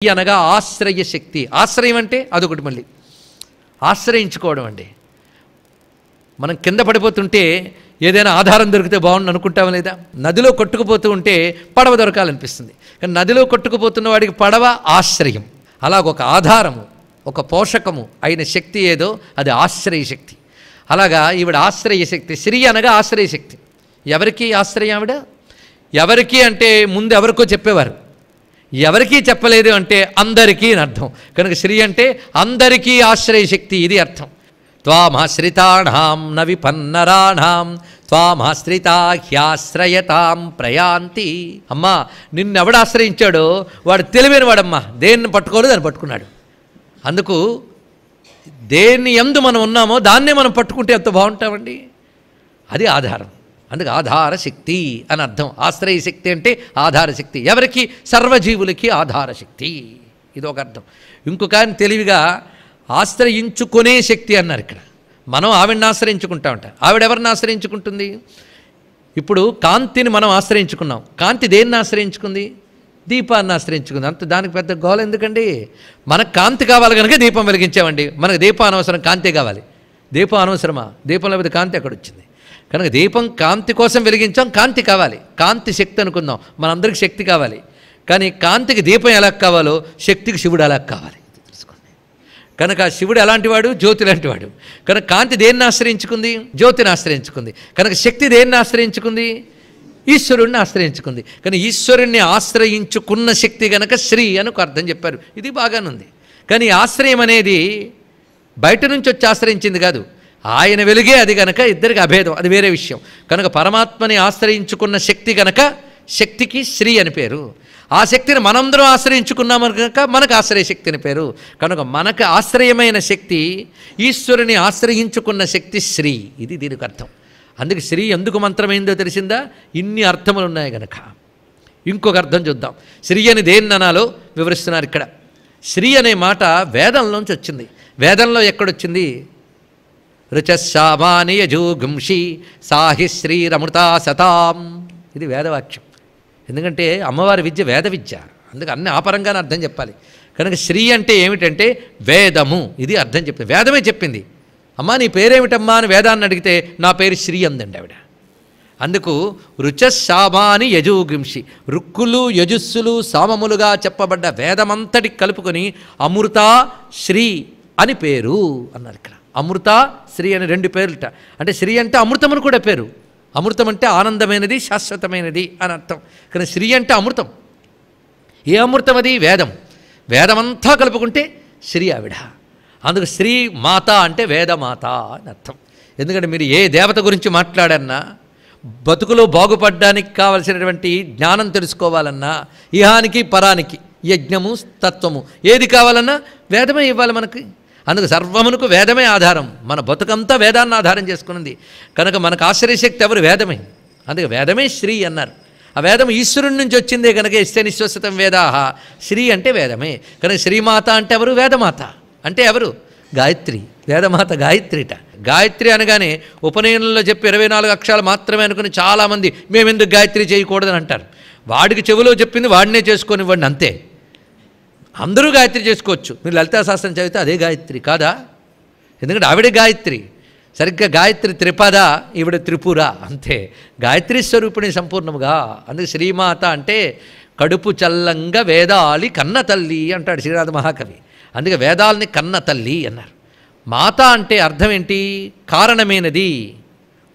అనగా ఆశ్రయ శక్తి. ఆశ్రయం అంటే అదొకటి, మళ్ళీ ఆశ్రయించుకోవడం అండి. మనం కింద పడిపోతుంటే ఏదైనా ఆధారం దొరికితే బాగుండు అనుకుంటామా లేదా? నదిలో కొట్టుకుపోతూ ఉంటే పడవ దొరకాలనిపిస్తుంది, కానీ నదిలో కొట్టుకుపోతున్న వాడికి పడవ ఆశ్రయం. అలాగొక ఆధారము, ఒక పోషకము అయిన శక్తి ఏదో అది ఆశ్రయ శక్తి. అలాగా ఈవిడ ఆశ్రయ శక్తి. శ్రీ అనగా ఆశ్రయ శక్తి. ఎవరికి ఆశ్రయం ఆవిడ? ఎవరికి అంటే ముందు ఎవరికో చెప్పేవారు, ఎవరికీ చెప్పలేదు అంటే అందరికీ అని అర్థం. కనుక శ్రీ అంటే అందరికీ ఆశ్రయ శక్తి, ఇది అర్థం. త్వామాశ్రితాణాం న విపన్నరాణాం త్వామాశ్రితా హ్యాశ్రయతాం ప్రయాంతి. అమ్మా, నిన్నెవడు ఆశ్రయించాడో వాడు తెలివైన వాడమ్మా, దేన్ని పట్టుకోలేదు దాన్ని పట్టుకున్నాడు. అందుకు దేన్ని యందు మనం ఉన్నామో దాన్నే మనం పట్టుకుంటే ఎంత బాగుంటామండి. అది ఆధారం. అందుకు ఆధార శక్తి అని అర్థం. ఆశ్రయ శక్తి అంటే ఆధార శక్తి. ఎవరికి? సర్వజీవులకి ఆధార శక్తి, ఇది ఒక అర్థం. ఇంకొక తెలివిగా ఆశ్రయించుకునే శక్తి అన్నారు ఇక్కడ. మనం ఆవిడని ఆశ్రయించుకుంటా ఉంటాం. ఆవిడెవరిని ఆశ్రయించుకుంటుంది? ఇప్పుడు కాంతిని మనం ఆశ్రయించుకున్నాం. కాంతి దేన్ని ఆశ్రయించుకుంది? దీపాన్ని ఆశ్రయించుకుంది. అంత దానికి పెద్ద గోల ఎందుకండి? మనకు కాంతి కావాలి కనుక దీపం వెలిగించామండి. మనకు దీపం అనవసరం, కాంతే కావాలి. దీపం అనవసరమా? దీపం లేకపోతే కాంతి ఎక్కడొచ్చింది? కనుక దీపం కాంతి కోసం వెలిగించాం, కాంతి కావాలి. కాంతి శక్తి అనుకుందాం, మనందరికీ శక్తి కావాలి. కానీ కాంతికి దీపం ఎలా కావాలో శక్తికి శివుడు ఎలా కావాలి తెలుసుకోండి. కనుక శివుడు ఎలాంటివాడు? జ్యోతి లాంటివాడు. కనుక కాంతి దేన్ని ఆశ్రయించుకుంది? జ్యోతిని ఆశ్రయించుకుంది. కనుక శక్తి దేన్ని ఆశ్రయించుకుంది? ఈశ్వరుణ్ణి ఆశ్రయించుకుంది. కానీ ఈశ్వరుణ్ణి ఆశ్రయించుకున్న శక్తి గనక శ్రీ అని ఒక అర్థం చెప్పారు. ఇది బాగానుంది. కానీ ఆశ్రయం అనేది బయట నుంచి వచ్చి ఆశ్రయించింది కాదు, ఆయన వెలుగే అది గనక ఇద్దరికి అభేదం, అది వేరే విషయం. కనుక పరమాత్మని ఆశ్రయించుకున్న శక్తి గనక శక్తికి శ్రీ అని పేరు. ఆ శక్తిని మనందరం ఆశ్రయించుకున్నాము కనుక మనకు ఆశ్రయ శక్తి అని పేరు. కనుక మనకు ఆశ్రయమైన శక్తి, ఈశ్వరుని ఆశ్రయించుకున్న శక్తి శ్రీ, ఇది దీనికి అర్థం. అందుకే శ్రీ ఎందుకు మంత్రమైందో తెలిసిందా? ఇన్ని అర్థములు ఉన్నాయి గనక. ఇంకొక అర్థం చూద్దాం. శ్రీ అని దేన్ని అనాలో వివరిస్తున్నారు ఇక్కడ. శ్రీ అనే మాట వేదంలోంచి వచ్చింది. వేదంలో ఎక్కడొచ్చింది? రుచశామాని యజూగుంషి సాహి శ్రీరమృతా సతాం, ఇది వేదవాక్యం. ఎందుకంటే అమ్మవారి విద్య వేద విద్య, అందుకే అన్ని ఆపరంగానే అర్థం చెప్పాలి. కనుక శ్రీ అంటే ఏమిటంటే వేదము, ఇది అర్థం చెప్పింది. వేదమే చెప్పింది. అమ్మా నీ పేరేమిటమ్మా అని వేదాన్ని అడిగితే నా పేరు శ్రీ అందండి ఆవిడ. అందుకు రుచశామాని యజూగుంషి, రుక్కులు యజుస్సులు సామములుగా చెప్పబడ్డ వేదమంతటి కలుపుకొని అమృత శ్రీ అని పేరు అన్నారు ఇక్కడ. అమృత శ్రీ అని రెండు పేర్లుట. అంటే శ్రీ అంటే అమృతమును కూడా పేరు. అమృతం అంటే ఆనందమైనది, శాశ్వతమైనది అని అర్థం. కానీ శ్రీ అంటే అమృతం. ఏ అమృతం అది? వేదం. వేదమంతా కలుపుకుంటే శ్రీ ఆవిడ. అందుకు శ్రీ మాత అంటే వేదమాత అని అర్థం. ఎందుకంటే మీరు ఏ దేవత గురించి మాట్లాడన్నా, బతుకులో బాగుపడడానికి కావలసినటువంటి జ్ఞానం తెలుసుకోవాలన్నా, ఇహానికి పరానికి యజ్ఞము తత్వము ఏది కావాలన్నా వేదమే ఇవ్వాలి మనకి. అందుకు సర్వమునకు వేదమే ఆధారం. మన బతుకంతా వేదాన్ని ఆధారం చేసుకున్నది. కనుక మనకు ఆశ్రయశక్తి ఎవరు? వేదమే. అందుకే వేదమే శ్రీ అన్నారు. ఆ వేదం ఈశ్వరుడి నుంచి వచ్చిందే కనుక ఇస్తే నిశ్వసితం వేదాహ, శ్రీ అంటే వేదమే. కనుక శ్రీమాత అంటే ఎవరు? వేదమాత అంటే ఎవరు? గాయత్రి. వేదమాత గాయత్రిట. గాయత్రి అనగానే ఉపనయనంలో చెప్పి 24 అక్షరాలు మాత్రమే అనుకుని చాలామంది మేమెందుకు గాయత్రి చేయకూడదని అంటారు. వాడికి చెవిలో చెప్పింది వాడినే చేసుకొనివ్వండి, అంతే. అందరూ గాయత్రి చేసుకోవచ్చు. మీరు లలితా శాస్త్రం చదివితే అదే గాయత్రి కాదా? ఎందుకంటే ఆవిడే గాయత్రి. సరిగ్గా గాయత్రి త్రిపద, ఈవిడ త్రిపుర, అంతే. గాయత్రి స్వరూపిణి సంపూర్ణముగా. అందుకే శ్రీమాత అంటే కడుపు చల్లంగా వేదాలి కన్న తల్లి అంటాడు శ్రీనాథ మహాకవి. అందుకే వేదాలని కన్న తల్లి అన్నారు. మాత అంటే అర్థం ఏంటి? కారణమైనది,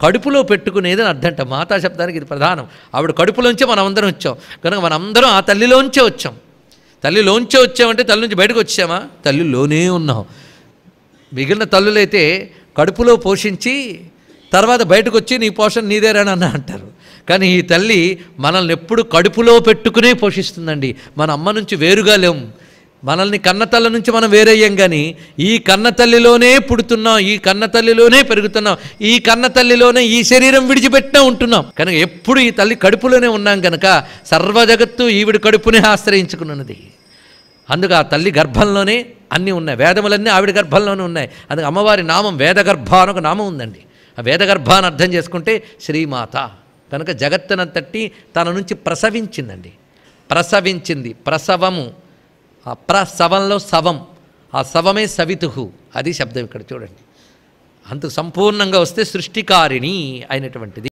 కడుపులో పెట్టుకునేది అని అర్థంట. మాతా శబ్దానికి ఇది ప్రధానం. ఆవిడ కడుపులోంచే మనం అందరం వచ్చాం కనుక మనందరం ఆ తల్లిలోంచే వచ్చాం. తల్లిలోంచే వచ్చామంటే తల్లి నుంచి బయటకు వచ్చామా? తల్లిలోనే ఉన్నాం. మిగిలిన తల్లులైతే కడుపులో పోషించి తర్వాత బయటకు వచ్చి నీ పోషణ నీదేరాని అన్న అంటారు. కానీ ఈ తల్లి మనల్ని ఎప్పుడు కడుపులో పెట్టుకునే పోషిస్తుందండి. మన అమ్మ నుంచి వేరుగా లేం. మనల్ని కన్నతల్లి నుంచి మనం వేరయ్యాం, కానీ ఈ కన్నతల్లిలోనే పుడుతున్నాం, ఈ కన్నతల్లిలోనే పెరుగుతున్నాం, ఈ కన్నతల్లిలోనే ఈ శరీరం విడిచిపెట్టినా ఉంటున్నాం. కనుక ఎప్పుడు ఈ తల్లి కడుపులోనే ఉన్నాం కనుక సర్వజగత్తు ఈవిడ కడుపునే ఆశ్రయించుకున్నది. అందుకు ఆ తల్లి గర్భంలోనే అన్నీ ఉన్నాయి. వేదములన్నీ ఆవిడ గర్భంలోనే ఉన్నాయి. అందుకు అమ్మవారి నామం వేదగర్భ అని ఒక నామం ఉందండి. ఆ వేదగర్భ అని అర్థం చేసుకుంటే శ్రీమాత. కనుక జగత్తునంతటి తన నుంచి ప్రసవించిందండి. ప్రసవించింది. ప్రసవము ఆ ప్రసవంలో సవం, ఆ సవమే సవితుహు, అది శబ్దం ఇక్కడ చూడండి. అంత సంపూర్ణంగా వస్తే సృష్టికారిణి అయినటువంటిది.